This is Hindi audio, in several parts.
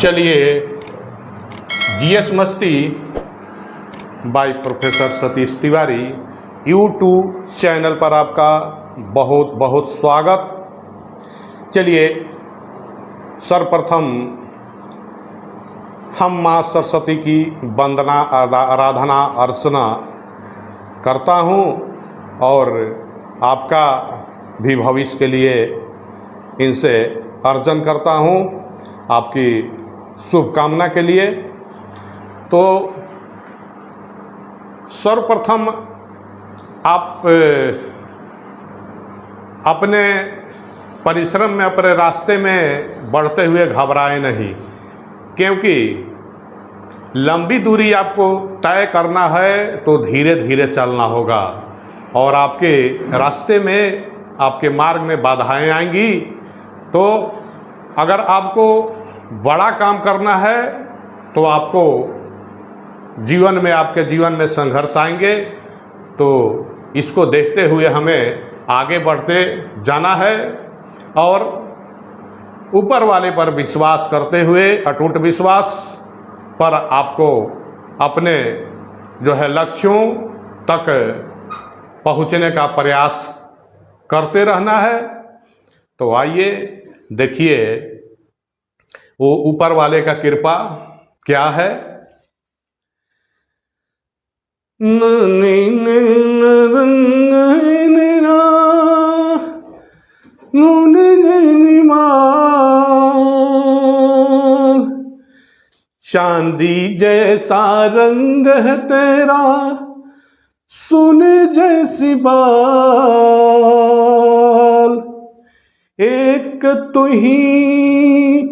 चलिए, जीएस मस्ती by professor Satish Tiwari YouTube channel पर आपका बहुत बहुत स्वागत। चलिए, सर्वप्रथम हम माँ सरस्वती की वंदना आराधना अर्चना करता हूँ और आपका भी भविष्य के लिए इनसे अर्जन करता हूँ, आपकी शुभकामना के लिए। तो सर्वप्रथम आप अपने परिश्रम में, अपने रास्ते में बढ़ते हुए घबराएं नहीं, क्योंकि लंबी दूरी आपको तय करना है तो धीरे धीरे चलना होगा और आपके रास्ते में, आपके मार्ग में बाधाएं आएंगी। तो अगर आपको बड़ा काम करना है तो आपको जीवन में, आपके जीवन में संघर्ष आएंगे। तो इसको देखते हुए हमें आगे बढ़ते जाना है और ऊपर वाले पर विश्वास करते हुए, अटूट विश्वास पर आपको अपने जो है लक्ष्यों तक पहुंचने का प्रयास करते रहना है। तो आइए देखिए वो ऊपर वाले का कृपा क्या है। चांदी जैसा रंग है तेरा, सुन जैसी बाल, एक तू ही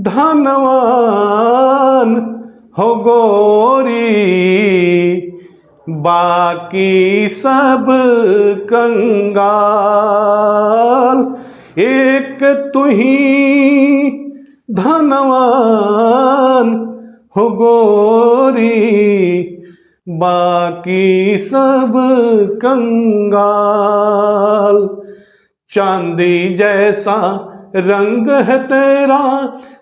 धनवान हो गोरी, बाकी सब कंगाल। एक तू ही धनवान हो गोरी, बाकी सब कंगाल। चांदी जैसा रंग है तेरा,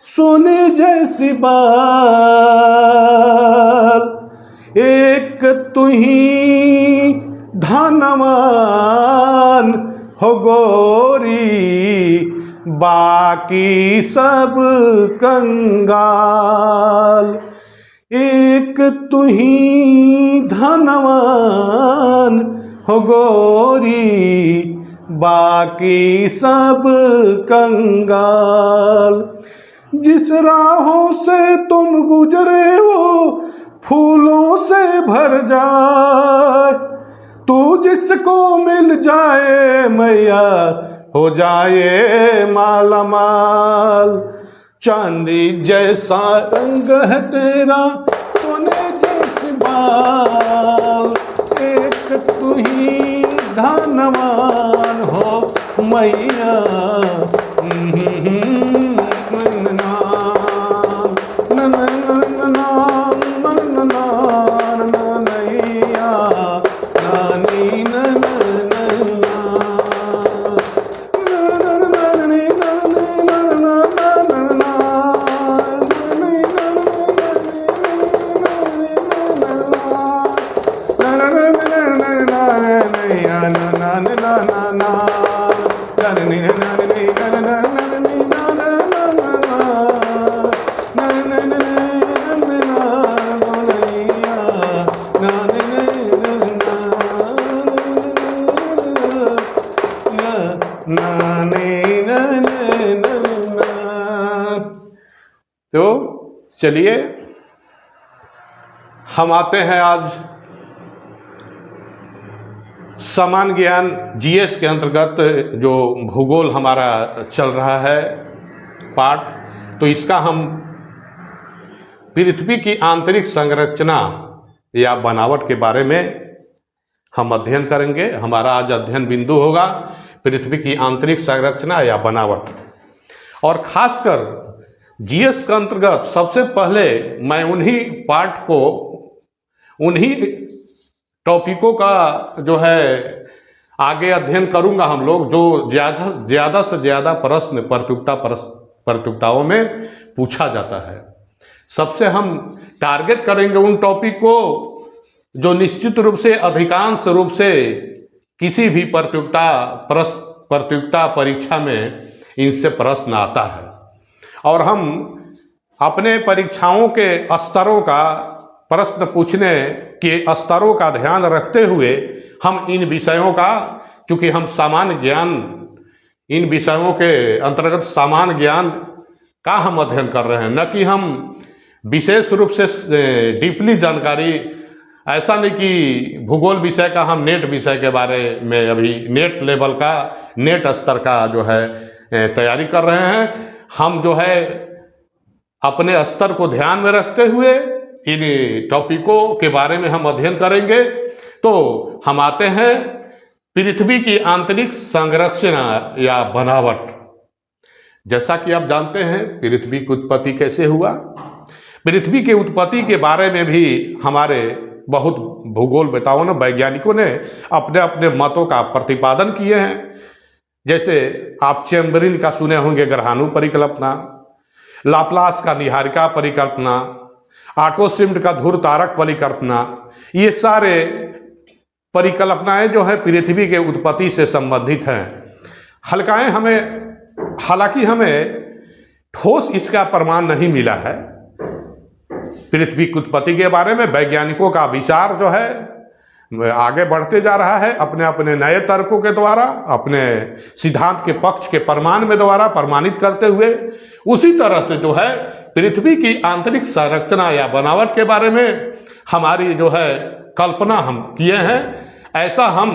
सोने जैसी बाल, एक तू ही धनवान हो गोरी, बाकी सब कंगाल। एक तू ही धनवान हो गोरी, बाकी सब कंगाल। जिस राहों से तुम गुजरे हो फूलों से भर जाए, तू जिसको मिल जाए मैया हो जाए माला माल। चांदी जैसा रंग है तेरा, सोने जैसी बाल, एक तू ही धनवान हो मैया। तो चलिए हम आते हैं आज सामान्य ज्ञान जीएस के अंतर्गत जो भूगोल हमारा चल रहा है पाठ, तो इसका हम पृथ्वी की आंतरिक संरचना या बनावट के बारे में हम अध्ययन करेंगे। हमारा आज अध्ययन बिंदु होगा पृथ्वी की आंतरिक संरचना या बनावट। और खासकर जीएस के अंतर्गत सबसे पहले मैं उन्हीं पाठ को, उन्हीं टॉपिकों का जो है आगे अध्ययन करूंगा हम लोग, जो ज़्यादा से ज़्यादा प्रश्न प्रतियोगिताओं में पूछा जाता है। सबसे हम टारगेट करेंगे उन टॉपिक को जो निश्चित रूप से अधिकांश रूप से किसी भी प्रतियोगिता परीक्षा में इनसे प्रश्न आता है, और हम अपने परीक्षाओं के स्तरों का, प्रश्न पूछने के स्तरों का ध्यान रखते हुए हम इन विषयों का, चूँकि हम सामान्य ज्ञान, इन विषयों के अंतर्गत सामान्य ज्ञान का हम अध्ययन कर रहे हैं, न कि हम विशेष रूप से डीपली जानकारी, ऐसा नहीं कि भूगोल विषय का हम नेट विषय के बारे में अभी नेट लेवल का, नेट स्तर का जो है तैयारी कर रहे हैं। हम जो है अपने स्तर को ध्यान में रखते हुए इन टॉपिकों के बारे में हम अध्ययन करेंगे। तो हम आते हैं पृथ्वी की आंतरिक संरचना या बनावट। जैसा कि आप जानते हैं पृथ्वी की उत्पत्ति कैसे हुआ, पृथ्वी के उत्पत्ति के बारे में भी हमारे बहुत भूगोलवेताओं ने, वैज्ञानिकों ने अपने अपने मतों का प्रतिपादन किए हैं। जैसे आप चैम्बरिन का सुने होंगे ग्रहाणु परिकल्पना, लाप्लास का निहारिका परिकल्पना, ऑटो श्मिट का ध्रुव तारक परिकल्पना, ये सारे परिकल्पनाएं जो है पृथ्वी के उत्पत्ति से संबंधित हैं। हालांकि हमें ठोस इसका प्रमाण नहीं मिला है। पृथ्वी की उत्पत्ति के बारे में वैज्ञानिकों का विचार जो है आगे बढ़ते जा रहा है, अपने अपने नए तर्कों के द्वारा, अपने सिद्धांत के पक्ष के प्रमाण में द्वारा प्रमाणित करते हुए। उसी तरह से जो है पृथ्वी की आंतरिक संरचना या बनावट के बारे में हमारी जो है कल्पना हम किए हैं, ऐसा हम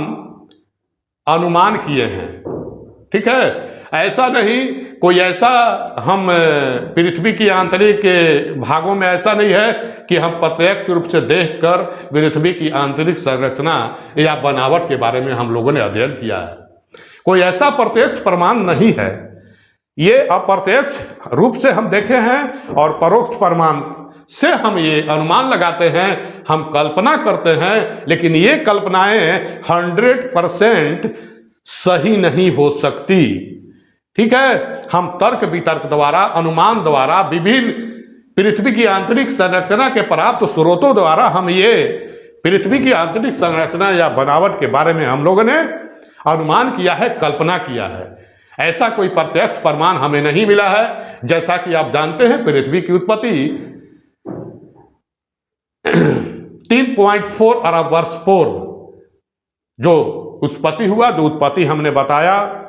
अनुमान किए हैं। ठीक है, ऐसा नहीं कोई ऐसा हम पृथ्वी की आंतरिक भागों में ऐसा नहीं है कि हम प्रत्यक्ष रूप से देखकर पृथ्वी की आंतरिक संरचना या बनावट के बारे में हम लोगों ने अध्ययन किया है। कोई ऐसा प्रत्यक्ष प्रमाण नहीं है। ये अप्रत्यक्ष रूप से हम देखे हैं और परोक्ष प्रमाण से हम ये अनुमान लगाते हैं, हम कल्पना करते हैं। लेकिन ये कल्पनाएं 100% सही नहीं हो सकती। ठीक है, हम तर्क वितर्क द्वारा, अनुमान द्वारा, विभिन्न पृथ्वी की आंतरिक संरचना के प्राप्त स्रोतों द्वारा हम ये पृथ्वी की आंतरिक संरचना या बनावट के बारे में हम लोगों ने अनुमान किया है, कल्पना किया है। ऐसा कोई प्रत्यक्ष प्रमाण हमें नहीं मिला है। जैसा कि आप जानते हैं पृथ्वी की उत्पत्ति 3.4 अरब वर्ष पूर्व जो उत्पत्ति हुआ, जो उत्पत्ति हमने बताया,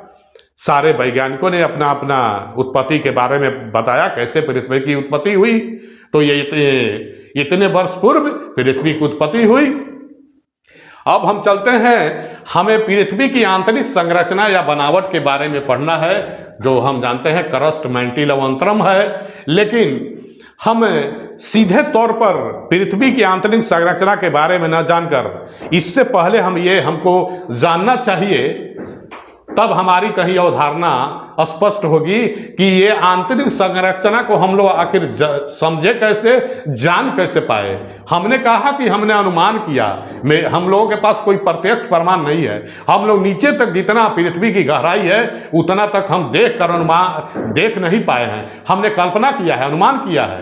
सारे वैज्ञानिकों ने अपना अपना उत्पत्ति के बारे में बताया कैसे पृथ्वी की उत्पत्ति हुई। तो ये इतने वर्ष पूर्व पृथ्वी की उत्पत्ति हुई। अब हम चलते हैं, हमें पृथ्वी की आंतरिक संरचना या बनावट के बारे में पढ़ना है, जो हम जानते हैं क्रस्ट, मैंटिल और अंतरम है। लेकिन हम सीधे तौर पर पृथ्वी की आंतरिक संरचना के बारे में न जानकर, इससे पहले हमको जानना चाहिए, तब हमारी कहीं अवधारणा स्पष्ट होगी कि ये आंतरिक संरचना को हम लोग आखिर समझे कैसे, जान कैसे पाए। हमने कहा कि हमने अनुमान किया, हम लोगों के पास कोई प्रत्यक्ष प्रमाण नहीं है। हम लोग नीचे तक जितना पृथ्वी की गहराई है उतना तक हम देख नहीं पाए हैं। हमने कल्पना किया है, अनुमान किया है।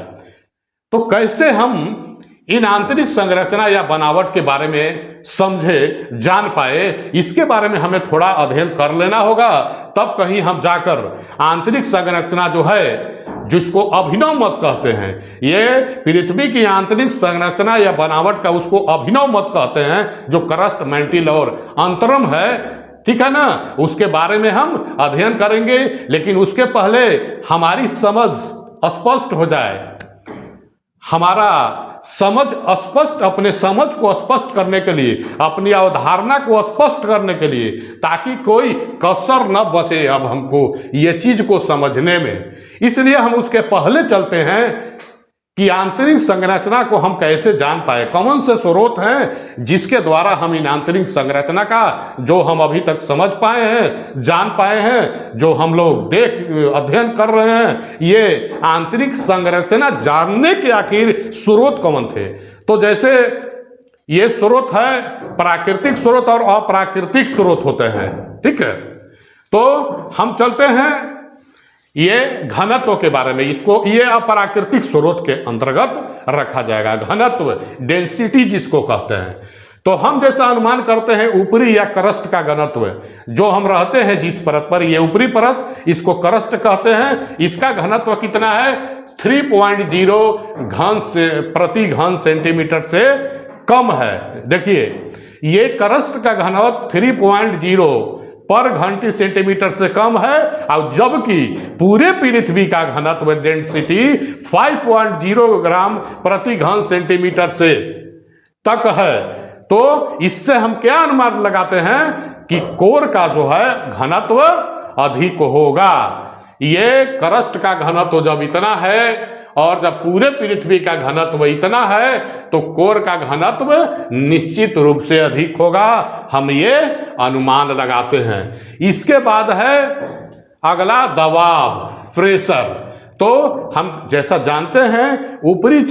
तो कैसे हम इन आंतरिक संरचना या बनावट के बारे में समझे, जान पाए, इसके बारे में हमें थोड़ा अध्ययन कर लेना होगा। तब कहीं हम जाकर आंतरिक संरचना जो है, जिसको अभिनव मत कहते हैं, ये पृथ्वी की आंतरिक संरचना या बनावट का उसको अभिनव मत कहते हैं, जो क्रस्ट, मैंटिल और अंतरम है। ठीक है ना, उसके बारे में हम अध्ययन करेंगे। लेकिन उसके पहले हमारी समझ स्पष्ट हो जाए, हमारा समझ स्पष्ट, अपने समझ को स्पष्ट करने के लिए, अपनी अवधारणा को स्पष्ट करने के लिए, ताकि कोई कसर न बचे अब हमको ये चीज को समझने में। इसलिए हम उसके पहले चलते हैं कि आंतरिक संरचना को हम कैसे जान पाए, कौन से स्रोत हैं जिसके द्वारा हम इन आंतरिक संरचना का, जो हम अभी तक समझ पाए हैं, जान पाए हैं, जो हम लोग अध्ययन कर रहे हैं, ये आंतरिक संरचना जानने के आखिर स्रोत कौन थे। तो जैसे ये स्रोत है, प्राकृतिक स्रोत और अप्राकृतिक स्रोत होते हैं। ठीक है, तो हम चलते हैं ये घनत्व के बारे में, इसको ये अप्राकृतिक स्रोत के अंतर्गत रखा जाएगा। घनत्व, डेंसिटी जिसको कहते हैं। तो हम जैसा अनुमान करते हैं ऊपरी या क्रस्ट का घनत्व, जो हम रहते हैं जिस परत पर, ये ऊपरी परत, इसको क्रस्ट कहते हैं, इसका घनत्व कितना है? 3.0 घन से प्रति घन सेंटीमीटर से कम है। देखिए ये क्रस्ट का घनत्व 3.0 पर घंटी सेंटीमीटर से कम है, और जबकि पूरे पृथ्वी का घनत्व डेंसिटी 5.0 ग्राम प्रति घन सेंटीमीटर से तक है। तो इससे हम क्या अनुमान लगाते हैं कि कोर का जो है घनत्व अधिक होगा। ये क्रस्ट का घनत्व जब इतना है और जब पूरे पृथ्वी का घनत्व इतना है, तो कोर का घनत्व निश्चित रूप से अधिक होगा। हम ये अनुमान लगाते हैं। इसके बाद है अगला दबाव, प्रेशर। तो हम जैसा जानते हैं ऊपरी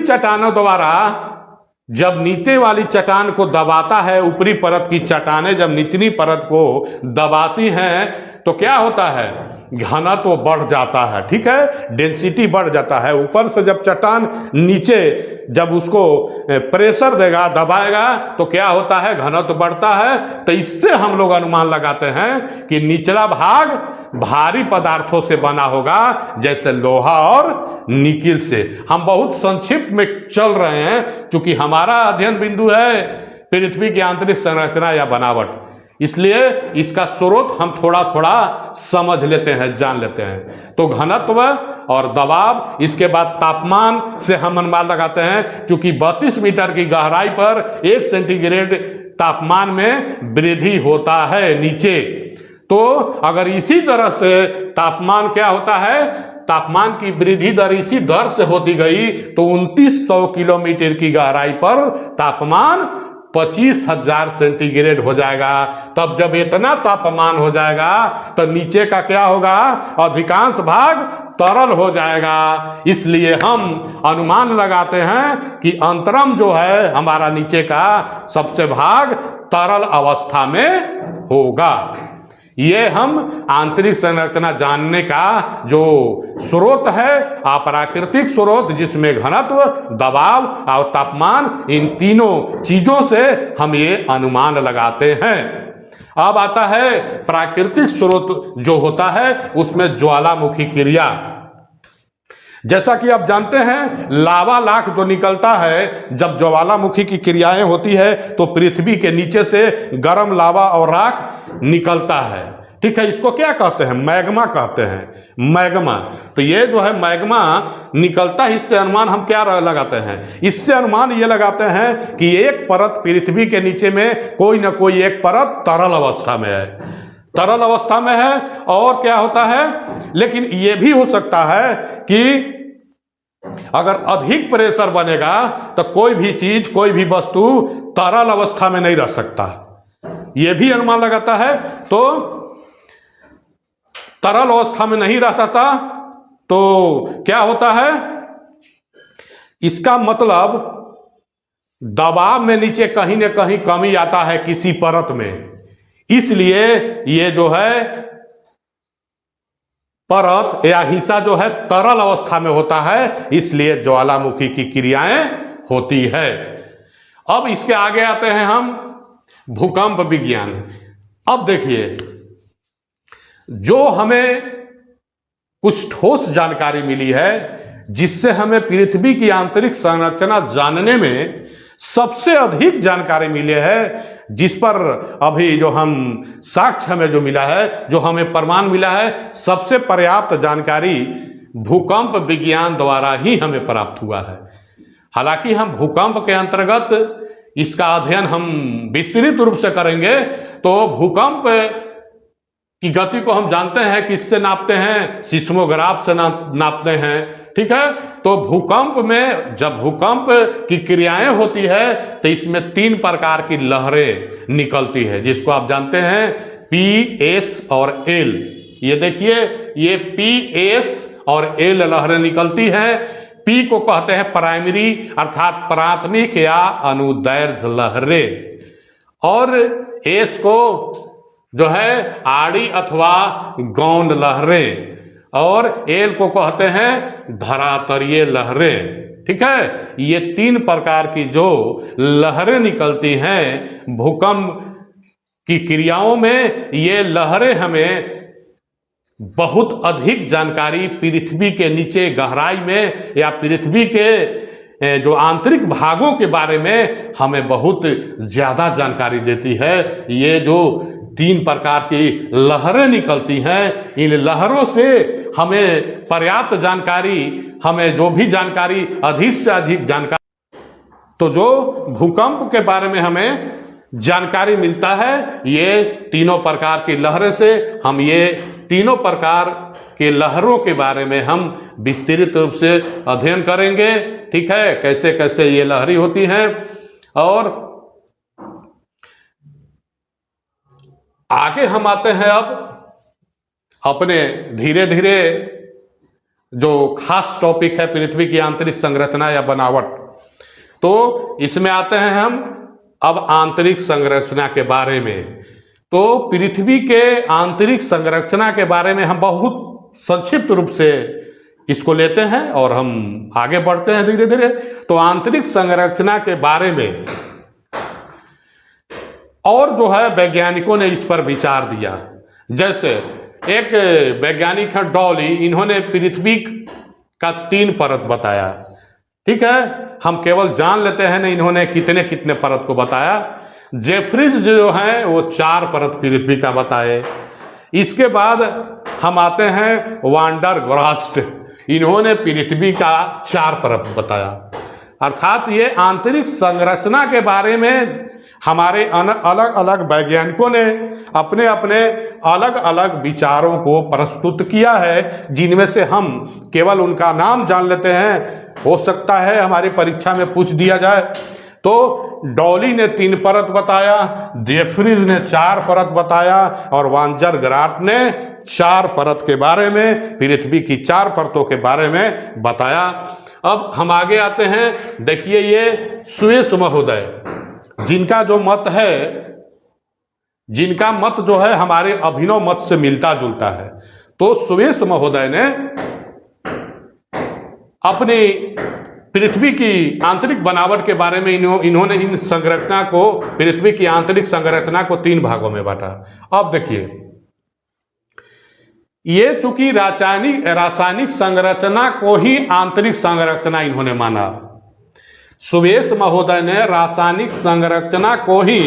चट्टानों द्वारा जब नीचे वाली चट्टान को दबाता है, ऊपरी परत की चट्टानें जब निचली परत को दबाती हैं, तो क्या होता है? घनत्व बढ़ जाता है। ठीक है, डेंसिटी बढ़ जाता है। ऊपर से जब चट्टान नीचे जब उसको प्रेशर देगा, दबाएगा, तो क्या होता है? घनत्व बढ़ता है। तो इससे हम लोग अनुमान लगाते हैं कि निचला भाग भारी पदार्थों से बना होगा, जैसे लोहा और निकिल से। हम बहुत संक्षिप्त में चल रहे हैं क्योंकि हमारा अध्ययन बिंदु है पृथ्वी की आंतरिक संरचना या बनावट, इसलिए इसका स्रोत हम थोड़ा थोड़ा समझ लेते हैं, जान लेते हैं। तो घनत्व और दबाव, इसके बाद तापमान से हम अनुमान लगाते हैं, क्योंकि 32 मीटर की गहराई पर 1 सेंटीग्रेड तापमान में वृद्धि होता है नीचे। तो अगर इसी तरह से तापमान क्या होता है, तापमान की वृद्धि दर इसी दर से होती गई, तो 2900 किलोमीटर की गहराई पर तापमान 25,000 सेंटीग्रेड हो जाएगा। तब जब इतना तापमान हो जाएगा तो नीचे का क्या होगा? अधिकांश भाग तरल हो जाएगा। इसलिए हम अनुमान लगाते हैं कि अंतरम जो है हमारा नीचे का सबसे भाग तरल अवस्था में होगा। ये हम आंतरिक संरचना जानने का जो स्रोत है, अप्राकृतिक स्रोत, जिसमें घनत्व, दबाव और तापमान, इन तीनों चीजों से हम ये अनुमान लगाते हैं। अब आता है प्राकृतिक स्रोत जो होता है, उसमें ज्वालामुखी क्रिया। जैसा कि आप जानते हैं लावा लाख जो निकलता है, जब ज्वालामुखी की क्रियाएं होती है तो पृथ्वी के नीचे से गर्म लावा और राख निकलता है। ठीक है, इसको क्या कहते हैं? मैग्मा कहते हैं। मैग्मा। तो ये जो है मैग्मा निकलता है, इससे अनुमान हम क्या लगाते हैं? इससे अनुमान ये लगाते हैं कि एक परत पृथ्वी के नीचे में कोई ना कोई एक परत तरल अवस्था में है, तरल अवस्था में है। और क्या होता है, लेकिन ये भी हो सकता है कि अगर अधिक प्रेशर बनेगा तो कोई भी चीज, कोई भी वस्तु तरल अवस्था में नहीं रह सकता, ये भी अनुमान लगाता है। तो तरल अवस्था में नहीं रहता था तो क्या होता है? इसका मतलब दबाव में नीचे कहीं न कहीं कमी आता है किसी परत में, इसलिए ये जो है परत या हिस्सा जो है तरल अवस्था में होता है, इसलिए ज्वालामुखी की क्रियाएं होती है। अब इसके आगे आते हैं हम भूकंप विज्ञान। अब देखिए, जो हमें कुछ ठोस जानकारी मिली है, जिससे हमें पृथ्वी की आंतरिक संरचना जानने में सबसे अधिक जानकारी मिली है, जिस पर अभी जो हम साक्ष्य हमें जो मिला है, जो हमें प्रमाण मिला है, सबसे पर्याप्त जानकारी भूकंप विज्ञान द्वारा ही हमें प्राप्त हुआ है। हालांकि हम भूकंप के अंतर्गत इसका अध्ययन हम विस्तृत रूप से करेंगे। तो भूकंप की गति को हम जानते हैं किससे नापते हैं? सिस्मोग्राफ से नापते हैं। ठीक है, तो भूकंप में जब भूकंप की क्रियाएं होती है तो इसमें 3 प्रकार की लहरें निकलती है, जिसको आप जानते हैं पी, एस और एल। ये देखिए, ये पी, एस और एल लहरें निकलती हैं। पी को कहते हैं प्राइमरी अर्थात प्राथमिक या अनुदैर्घ्य लहरें, और एस को जो है आड़ी अथवा गौंड लहरें, और एल को कहते हैं धरातलीय लहरें। ठीक है, ये 3 प्रकार की जो लहरें निकलती हैं भूकंप की क्रियाओं में, ये लहरें हमें बहुत अधिक जानकारी पृथ्वी के नीचे गहराई में या पृथ्वी के जो आंतरिक भागों के बारे में हमें बहुत ज़्यादा जानकारी देती है। ये जो 3 प्रकार की लहरें निकलती हैं, इन लहरों से हमें पर्याप्त जानकारी, हमें जो भी जानकारी अधिक से अधिक जानकारी, तो जो भूकंप के बारे में हमें जानकारी मिलता है ये तीनों प्रकार की लहरें से। हम ये तीनों प्रकार के लहरों के बारे में हम विस्तृत रूप से अध्ययन करेंगे। ठीक है, कैसे कैसे ये लहरी होती हैं, और आगे हम आते हैं अब अपने धीरे धीरे जो खास टॉपिक है पृथ्वी की आंतरिक संरचना या बनावट। तो इसमें आते हैं हम अब आंतरिक संरचना के बारे में। तो पृथ्वी के आंतरिक संरचना के बारे में हम बहुत संक्षिप्त रूप से इसको लेते हैं और हम आगे बढ़ते हैं धीरे धीरे। तो आंतरिक संरचना के बारे में और जो है वैज्ञानिकों ने इस पर विचार दिया। जैसे एक वैज्ञानिक है डॉली, इन्होंने पृथ्वी का 3 परत बताया। ठीक है, हम केवल जान लेते हैं ना इन्होंने कितने कितने परत को बताया। जेफरीज जो है वो 4 परत पृथ्वी का बताए। इसके बाद हम आते हैं वांडर ग्रास्ट, इन्होंने पृथ्वी का 4 परत बताया। अर्थात ये आंतरिक संरचना के बारे में हमारे अलग अलग वैज्ञानिकों ने अपने अपने अलग अलग विचारों को प्रस्तुत किया है, जिनमें से हम केवल उनका नाम जान लेते हैं। हो सकता है हमारी परीक्षा में पूछ दिया जाए। तो डॉली ने 3 परत बताया, जेफरीज ने 4 परत बताया, और वांजर ग्राट ने 4 परत के बारे में, पृथ्वी की 4 परतों के बारे में बताया। अब हम आगे आते हैं। देखिए ये सुएस महोदय, जिनका जो मत है, जिनका मत जो है हमारे अभिनव मत से मिलता जुलता है। तो सुएस महोदय ने अपनी पृथ्वी की आंतरिक बनावट के बारे में इन्होंने इन संरचना को, पृथ्वी की आंतरिक संरचना को 3 भागों में बांटा। अब देखिए, ये चूंकि रासायनिक संरचना को ही आंतरिक संरचना इन्होंने माना। सुवेश महोदय ने रासायनिक संरचना को ही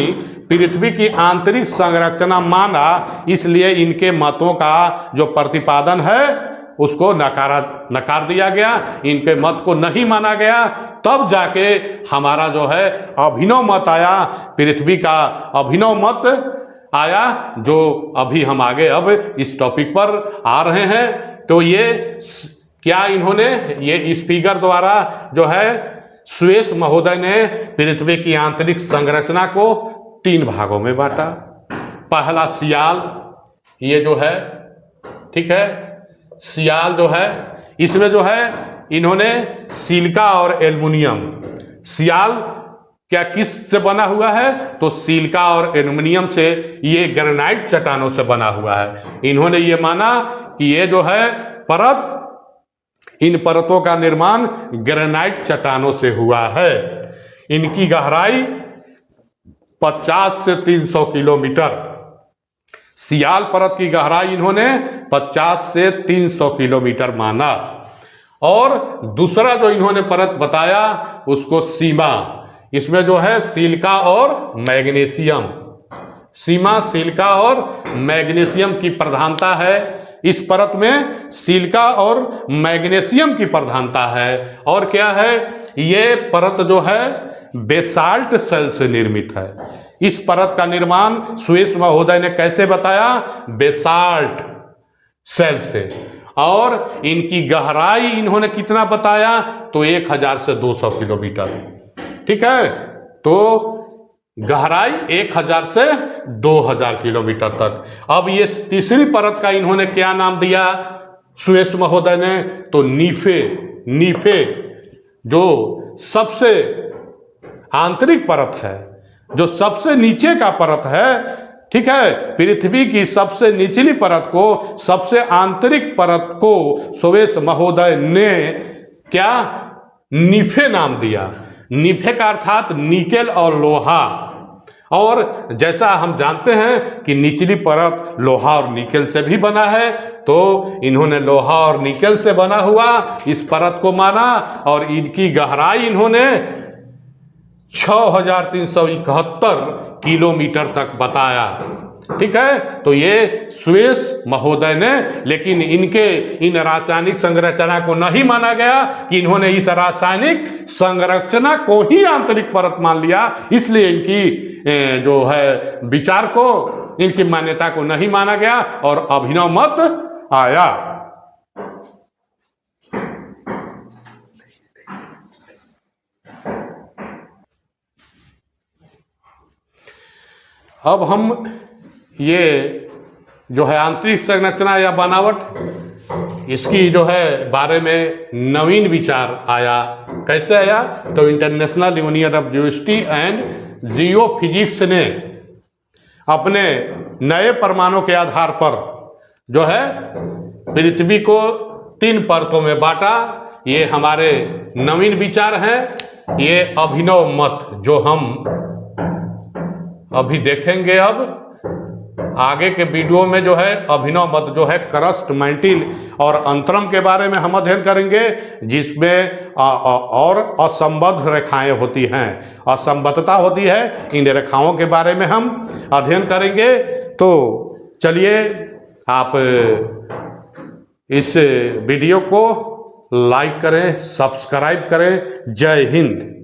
पृथ्वी की आंतरिक संरचना माना, इसलिए इनके मतों का जो प्रतिपादन है उसको नकार दिया गया, इनके मत को नहीं माना गया। तब जाके हमारा जो है अभिनव मत आया, पृथ्वी का अभिनव मत आया, जो अभी हम आगे अब इस टॉपिक पर आ रहे हैं। तो ये क्या इन्होंने ये इस फिगर द्वारा जो है सुएस महोदय ने पृथ्वी की आंतरिक संरचना को 3 भागों में बांटा। पहला सियाल, ये जो है, ठीक है, सियाल जो है, इसमें जो है इन्होंने सिलिका और एल्युमिनियम, सियाल क्या किस से बना हुआ है, तो सिलिका और एल्युमिनियम से, ये ग्रेनाइट चट्टानों से बना हुआ है। इन्होंने ये माना कि ये जो है परत, इन परतों का निर्माण ग्रेनाइट चट्टानों से हुआ है। इनकी गहराई 50 से 300 किलोमीटर, सियाल परत की गहराई इन्होंने 50 से 300 किलोमीटर माना। और दूसरा जो इन्होंने परत बताया उसको सीमा, इसमें जो है सिलिका और मैग्नीशियम, सीमा सिलिका और मैग्नीशियम की प्रधानता है। इस परत में सिलिका और मैग्नीशियम की प्रधानता है। और क्या है, ये परत जो है बेसाल्ट सेल से निर्मित है। इस परत का निर्माण सुएस महोदय ने कैसे बताया, बेसाल्ट सेल से। और इनकी गहराई इन्होंने कितना बताया, तो 1000 से 200 किलोमीटर। ठीक है, तो गहराई 1000 से 2000 किलोमीटर तक। अब ये तीसरी परत का इन्होंने क्या नाम दिया सुएस महोदय ने, तो नीफे, नीफे जो सबसे आंतरिक परत है, जो सबसे नीचे का परत है, ठीक है। पृथ्वी की सबसे निचली परत को, सबसे आंतरिक परत को सुवेश महोदय ने क्या, निफे नाम दिया। निफे का अर्थात निकेल और लोहा। और जैसा हम जानते हैं कि निचली परत लोहा और निकेल से भी बना है, तो इन्होंने लोहा और निकेल से बना हुआ इस परत को माना और इनकी गहराई इन्होंने 6371 किलोमीटर तक बताया। ठीक है, तो ये सुवेश महोदय ने, लेकिन इनके इन रासायनिक संरचना को नहीं माना गया कि इन्होंने इस रासायनिक संरचना को ही आंतरिक परत मान लिया, इसलिए इनकी जो है विचार को, इनकी मान्यता को नहीं माना गया और अभिनव मत आया। अब हम ये जो है आंतरिक संरचना या बनावट, इसकी जो है बारे में नवीन विचार आया। कैसे आया? तो international union of geodesy and geophysics ने अपने नए प्रमाणों के आधार पर जो है पृथ्वी को 3 परतों में बांटा। ये हमारे नवीन विचार हैं, ये अभिनव मत जो हम अभी देखेंगे। अब आगे के वीडियो में जो है अभिनव मत जो है क्रस्ट, मैंटिल और अंतरम के बारे में हम अध्ययन करेंगे, जिसमें और असंबद्ध रेखाएं होती हैं, असंबद्धता होती है, इन रेखाओं के बारे में हम अध्ययन करेंगे। तो चलिए आप इस वीडियो को लाइक करें, सब्सक्राइब करें। जय हिंद।